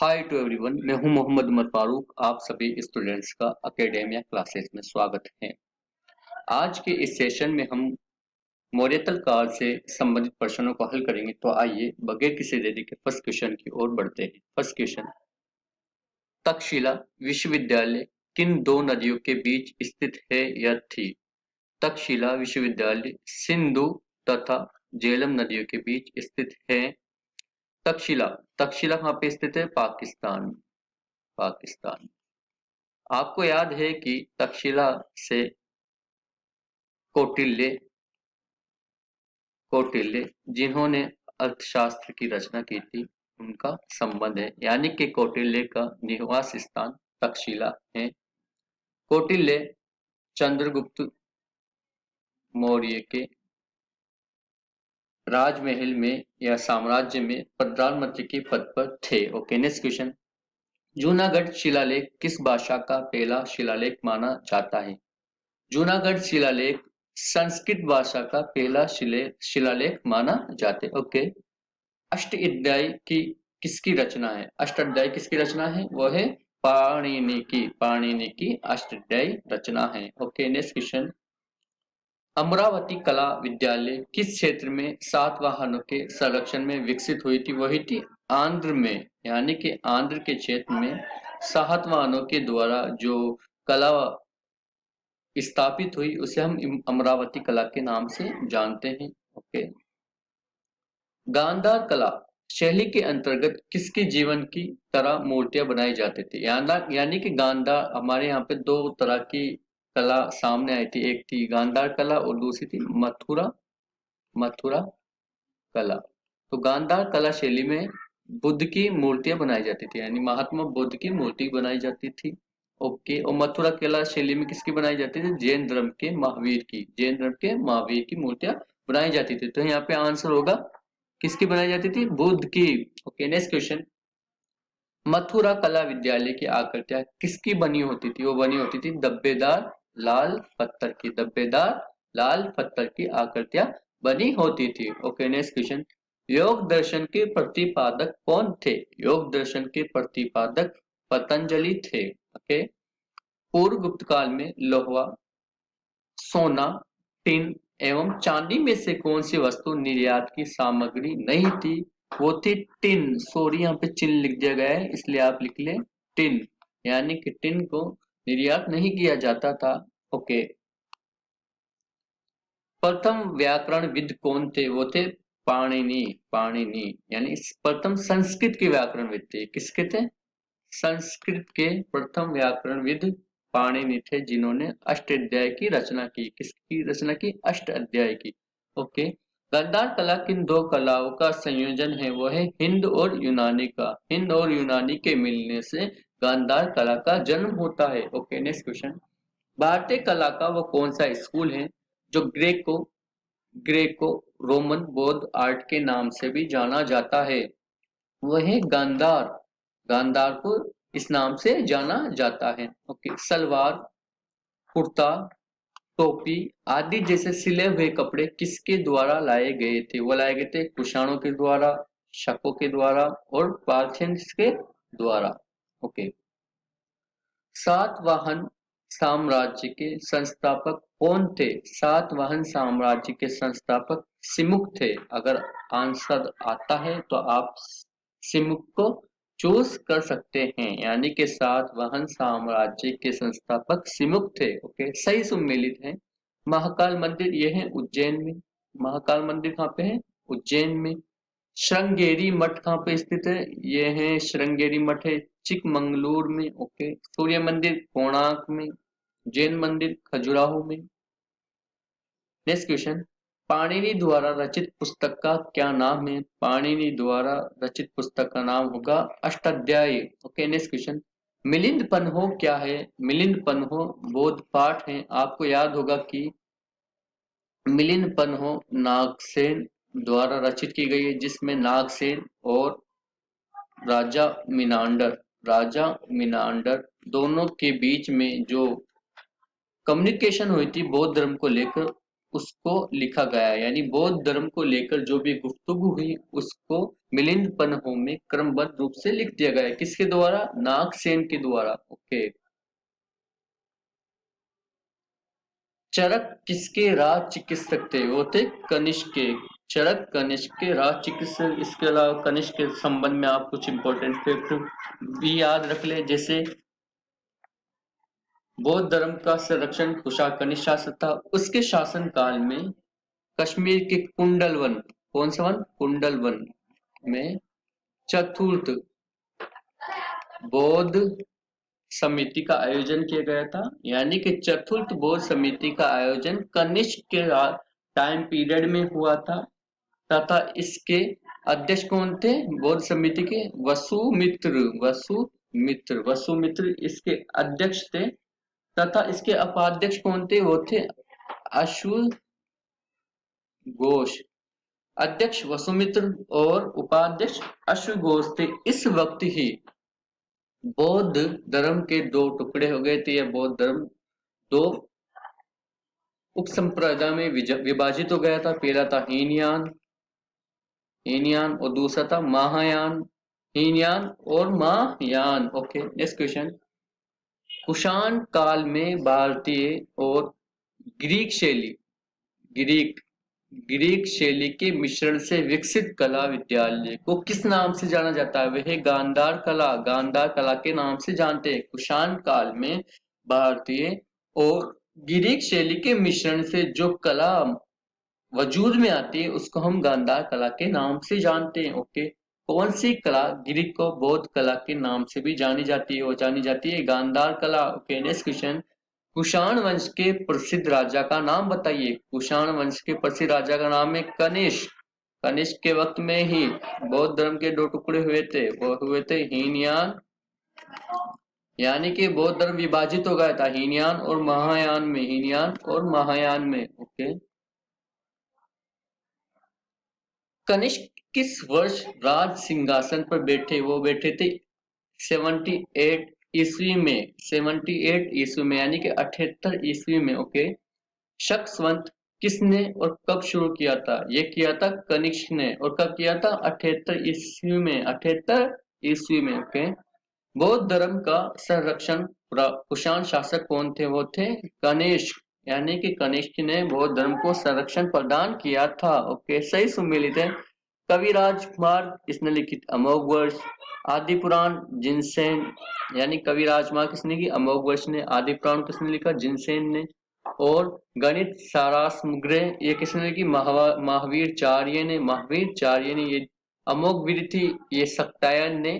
Hi to everyone, मैं हूं मोहम्मद उमर फारूक। आप सभी स्टूडेंट्स का एकेडेमिया क्लासेस में स्वागत है। आज के इस सेशन में हम मौर्यतल काल से संबंधित प्रश्नों को हल करेंगे। तो आइए बगैर किसी देरी के फर्स्ट क्वेश्चन की ओर बढ़ते हैं। फर्स्ट क्वेश्चन, तक्षशिला विश्वविद्यालय किन दो नदियों के बीच स्थित है या थी? तक्षशिला विश्वविद्यालय सिंधु तथा झेलम नदियों के बीच स्थित है। तक्षशिला तक्षशिला कहाँ पे स्थित है? पाकिस्तान। आपको याद है कि तक्षशिला से कौटिल्य कौटिल्य जिन्होंने अर्थशास्त्र की रचना की थी, उनका संबंध है, यानी कि कौटिल्य का निवास स्थान तक्षशिला है। कौटिल्य चंद्रगुप्त मौर्य के राजमहल में या साम्राज्य में प्रधानमंत्री के पद पर थे। ओके, नेक्स्ट क्वेश्चन, जूनागढ़ शिलालेख किस भाषा का पहला शिलालेख माना जाता है? जूनागढ़ शिलालेख संस्कृत भाषा का पहला शिलालेख माना जाता है। ओके, अष्टअध्यायी की किसकी रचना है? अष्टाध्यायी किसकी रचना है? वो है पाणिनि की अष्टाध्यायी रचना है। ओके, नेक्स्ट क्वेश्चन, अमरावती कला विद्यालय किस क्षेत्र में सातवाहनों के संरक्षण में विकसित हुई थी? वही थी आंध्र में, यानी कि आंध्र के क्षेत्र में सातवाहनों के द्वारा जो कला स्थापित हुई उसे हम अमरावती कला के नाम से जानते हैं। ओके, गांधार कला शैली के अंतर्गत किसके जीवन की तरह मूर्तियां बनाई जाती थी? यानी कि गांधार, हमारे यहाँ पे दो तरह की कला सामने आई थी, एक थी गांधार कला और दूसरी थी मथुरा कला। तो गांधार कला शैली में बुद्ध की मूर्तियां बनाई जाती थी, यानी महात्मा बुद्ध की मूर्ति बनाई जाती थी। ओके, और मथुरा कला शैली में किसकी बनाई जाती थी? जैन धर्म के महावीर की मूर्तियां बनाई जाती थी। तो यहाँ पे आंसर होगा किसकी बनाई जाती थी? बुद्ध की। ओके, नेक्स्ट क्वेश्चन, मथुरा कला विद्यालय की आकृतियां किसकी बनी होती थी? वो बनी होती थी धब्बेदार लाल पत्थर की आकृतियां बनी होती थी। ओके, नेक्स्ट क्वेश्चन, योग दर्शन के प्रतिपादक कौन थे? योग दर्शन के प्रतिपादक पतंजलि थे। ओके, पूर्व गुप्त काल में लोहा, सोना, टिन एवं चांदी में से कौन सी वस्तु निर्यात की सामग्री नहीं थी? वो थी टिन। सॉरी, यहाँ पे चिन लिख दिया गया है, इसलिए आप लिख ले टिन, यानी कि टिन को निर्यात नहीं किया जाता था। ओके, प्रथम व्याकरणविद कौन थे? वो थे पाणिनि, यानी प्रथम संस्कृत के व्याकरणविद थे। किसके थे? संस्कृत के प्रथम व्याकरणविद पाणिनि थे, जिन्होंने अष्टाध्यायी की रचना की। किसकी रचना की? अष्टाध्यायी की। ओके, गांधार कला किन दो कलाओं का संयोजन है? वो है हिंद और यूनानी का। हिंद और यूनानी के मिलने से गांधार कला का जन्म होता है। ओके, नेक्स्ट क्वेश्चन, भारतीय कला का वो कौन सा स्कूल है जो ग्रेको रोमन बौद्ध आर्ट के नाम से भी जाना जाता है? वह गांधार गांधार को इस नाम से जाना जाता है। ओके, सलवार, कुर्ता, टोपी आदि जैसे सिले हुए कपड़े किसके द्वारा लाए गए थे? वो लाए गए थे कुषाणों के द्वारा, शकों के द्वारा और पार्थियंस के द्वारा। ओके, सातवाहन साम्राज्य के संस्थापक कौन थे? सातवाहन साम्राज्य के संस्थापक सिमुक थे। अगर आंसर आता है तो आप सिमुक को चूज कर सकते हैं, यानी कि सातवाहन साम्राज्य के संस्थापक सिमुक थे। ओके, सही सुमेलित है। महाकाल मंदिर यह है उज्जैन में। महाकाल मंदिर कहाँ पे है? उज्जैन में। श्रृंगेरी मठ कहाँ पे स्थित है? ये है श्रृंगेरी मठ है चिकमंगलूर में। ओके, सूर्य मंदिर कोणार्क में। जैन मंदिर खजुराहो में। नेक्स्ट क्वेश्चन, पाणिनि द्वारा रचित पुस्तक का क्या नाम है? पाणिनि द्वारा रचित पुस्तक का नाम होगा Ashtadhyayi. Okay, next question, Milinda Panho क्या है? मिलिंद पन्हो बौद्ध पाठ है। आपको याद होगा कि मिलिंद पन्हो नागसेन द्वारा रचित की गई है, जिसमें नागसेन और राजा राजा मिनांडर दोनों के बीच में जो कम्युनिकेशन हुई थी बौद्ध धर्म को लेकर, उसको लिखा गया है, यानी बौद्ध धर्म को लेकर जो भी गुफ्तगू हुई उसको मिलिंद पन्हों में क्रमबद्ध रूप से लिख दिया गया है। किसके द्वारा? नागसेन के द्वारा। ओके। चरक किसके राज चिकित्सक थे? वो थे कनिष्क के। चरक कनिष्क के राज चिकित्सक। इसके अलावा कनिष्क के संबंध में आप कुछ इंपॉर्टेंट फैक्ट भी याद रख ले, जैसे बौद्ध धर्म का संरक्षण कुशा कनिष्क शासक था। उसके शासन काल में कश्मीर के कुंडल वन, कौन सा वन? कुंडल वन में चतुर्थ बौद्ध समिति का आयोजन किया गया था, यानी कि चतुर्थ बौद्ध समिति का आयोजन कनिष्क के टाइम पीरियड में हुआ था, तथा इसके अध्यक्ष कौन थे बौद्ध समिति के? वसुमित्र इसके अध्यक्ष थे, तथा इसके उपाध्यक्ष कौन थे? वो थे अश्वघोष। अध्यक्ष वसुमित्र और उपाध्यक्ष अश्वघोष थे। इस वक्त ही बौद्ध धर्म के दो टुकड़े हो गए थे। यह बौद्ध धर्म दो उपसंप्रदाय में विभाजित हो गया था। पहला था हीनयान और दूसरा था महायान। हीनयान और Mahayana. Okay, next question. Kushan काल में भारतीय और ग्रीक ग्रीक शैली के मिश्रण से विकसित कला विद्यालय को किस नाम से जाना जाता है? वह गांधार कला के नाम से जानते हैं। कुषाण काल में भारतीय और ग्रीक शैली के मिश्रण से जो कला वजूद में आती है उसको हम गांधार कला के नाम से जानते हैं। ओके, कौन सी कला ग्रीक को बौद्ध कला के नाम से भी जानी जाती है? वो जानी जाती है गांधार कला। Okay, next question. कुषाण वंश के प्रसिद्ध राजा का नाम बताइए। कुषाण वंश के प्रसिद्ध राजा का नाम है कनिष्क। कनिष्क के वक्त में ही बौद्ध धर्म के दो टुकड़े हुए थे। वो हुए थे हीनयान, यानी कि बौद्ध धर्म विभाजित हो गया था हीनयान और महायान में। ओके, कनिष्क किस वर्ष राज सिंहासन पर बैठे? वो बैठे थे 78 ईस्वी में। 78 ईस्वी में, यानी कि 78 ईस्वी में। ओके, शक संवत किसने और कब शुरू किया था? ये किया था कनिष्क ने। और कब किया था? 78 ईस्वी में। 78 ईस्वी में। ओके, बौद्ध धर्म का संरक्षण कुषाण शासक कौन थे? वो थे कनिष्क, यानी कि कनिष्क ने बौद्ध धर्म को संरक्षण प्रदान किया था। ओके, सही सुमेलित है। कविराज मार्ग इसने लिखित अमोघ वर्ष। आदि पुराण जिनसेन, यानी कवि राजमार्ग किसने की? अमोघ वर्ष ने। आदि पुराण किसने लिखा? जिनसेन ने। और गणित सारासमुग्र ये किसने लिखी? महावीरचार्य ने। ये अमोघ विरथी ये सक्तायन ने।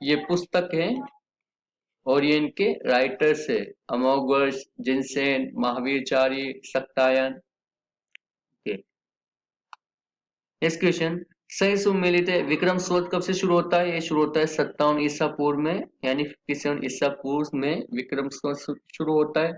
ये पुस्तक है और ये इनके राइटर्स है अमोघ वर्ष, जिनसेन, महावीरचार्य, सक्तायन। Next question. सही सुमेलित है। विक्रम संवत कब से शुरू होता है? ये शुरू होता है 57 ईसा पूर्व में, यानी 57 ईसा पूर्व में विक्रम संवत शुरू होता है।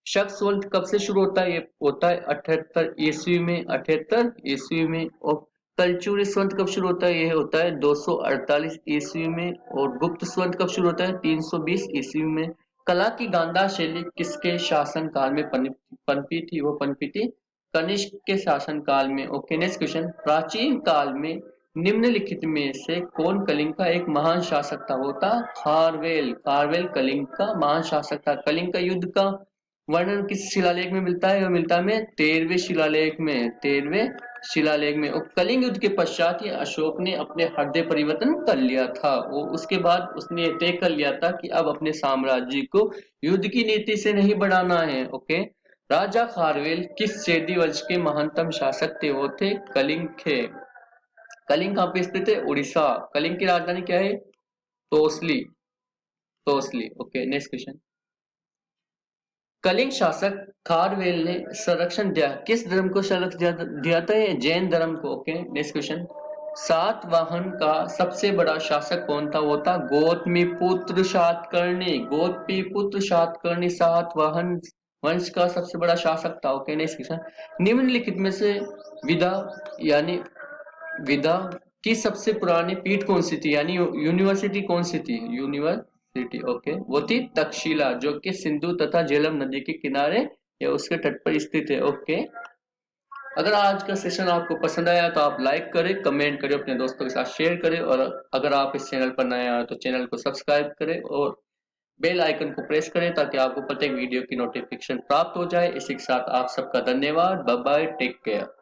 शक संवत कब से शुरू होता है? ये होता है 78 ईस्वी में। 78 ईस्वी में। और कलचुरी संवत कब शुरू होता है? ये होता है 248 ईस्वी में। और गुप्त संवत कब शुरू होता है? 320 ईस्वी में। कला की गांधार शैली किसके शासन काल में पनपी थी? वो पनपी थी कनिष्क के शासन काल में। Okay, next question. प्राचीन काल में निम्नलिखित में से कौन कलिंग का एक महान शासक था? वो था खारवेल। खारवेल कलिंग का महान शासक था। कलिंग का युद्ध का वर्णन किस शिलालेख में मिलता है? वो मिलता है 13वें शिलालेख में। 13वें शिलालेख में। और कलिंग युद्ध के पश्चात ही अशोक ने अपने हृदय परिवर्तन कर लिया था। वो उसके बाद उसने तय कर लिया था कि अब अपने साम्राज्य को युद्ध की नीति से नहीं बढ़ाना है। ओके, राजा खारवेल किस चेदी वंश के महानतम शासक थे? वो थे कलिंग थे। कलिंग कहाँ पे स्थित है? उड़ीसा। कलिंग की राजधानी क्या है? Tosali. Okay, next question. Kalinga शासक खारवेल ने संरक्षण दिया किस धर्म को? संरक्षण दिया था ये जैन धर्म को। Okay, next question. सातवाहन का सबसे बड़ा शासक कौन था? वो था गौतमीपुत्र सातकर्णी सातवाहन वंश का सबसे बड़ा शासक था। Okay, next question. निम्नलिखित में से विदा यानी विदा की सबसे पुरानी पीठ कौन सी थी? यानी यूनिवर्सिटी कौन सी थी? यूनिवर्सिटी। ओके, वो थी तक्षशिला, जो कि सिंधु तथा झेलम नदी के किनारे या उसके तट पर स्थित है। ओके, अगर आज का सेशन आपको पसंद आया तो आप लाइक करें, कमेंट करें, अपने दोस्तों के साथ शेयर करें, और अगर आप इस चैनल पर नए आए तो चैनल को सब्सक्राइब करें और बेल आइकन को प्रेस करें ताकि आपको प्रत्येक वीडियो की नोटिफिकेशन प्राप्त हो जाए। इसी के साथ आप सबका धन्यवाद। Bye bye, take care.